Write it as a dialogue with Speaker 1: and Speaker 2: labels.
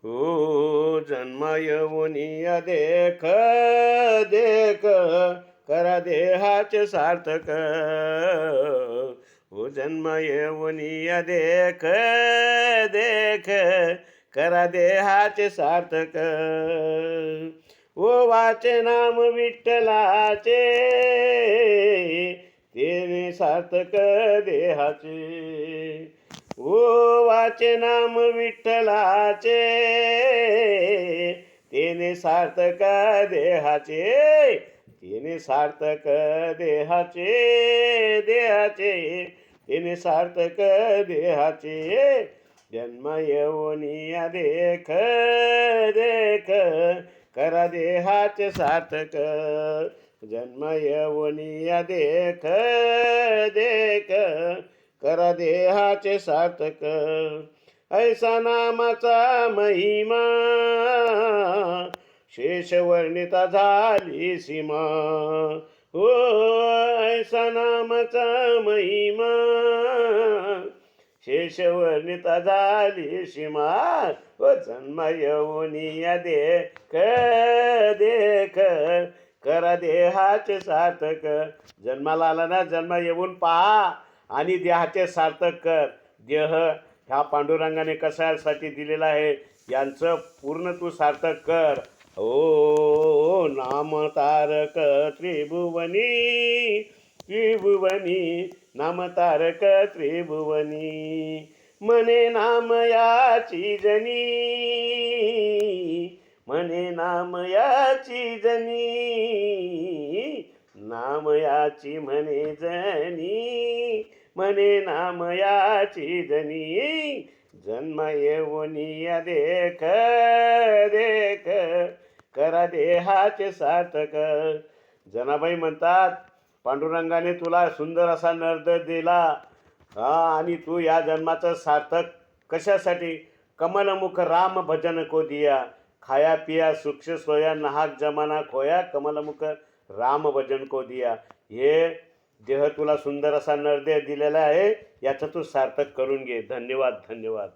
Speaker 1: हो जन्म येऊनिया देख देख करा देहाचे सार्थक. हो जन्म येऊनिया देख देख करा देहाचे सार्थक. ओ वाचे नाम विठ्ठलाचे तेने सार्थक देहाचे. ओ वाचे नाम विठ्ठलाचे तेने सार्थक देहाचे. तेने सार्थक देहाचे देहाचे तेने सार्थक देहाचे. जन्म येऊनिया देख देख करा देहाचे सार्थक. जन्म येऊनिया देख देख करा देहाचे सार्थक. ऐसा नामाचा महिमा शेष वर्णिता झाली सीमा. हो ऐसा नामाचा महिमा शेष वर्णिता झाली सीमा. हो जन्म येऊनिया देख देख करा देहाचे सार्थक. जन्माला आला ना, जन्म येऊन पहा आणि देहाचे सार्थक कर. देह ह्या पांडुरंगाने कशासाठी दिलेला आहे यांचं पूर्ण तू सार्थक कर. ओ नाम तारक त्रिभुवनी त्रिभुवनी नाम तारक त्रिभुवनी. मने नाम याची जनी मने नाम याची जनी नाम याची म्हणे जनी म्हणे नाम याची जनी. जन्म येऊनिया देख देख करा देहाचे सार्थक. जनाबाई म्हणतात पांडुरंगाने तुला सुंदर असा नर्द दिला आणि तू या जन्माचं सार्थक कशासाठी. कमलमुख राम भजन को दिया खाया पिया सुख सोया नाहक जमाना खोया कमलमुख राम भजन को दिया. हे देह तुला सुंदर असा नरदेह दिलेला आहे, याचं तू सार्थक करून घे. धन्यवाद धन्यवाद.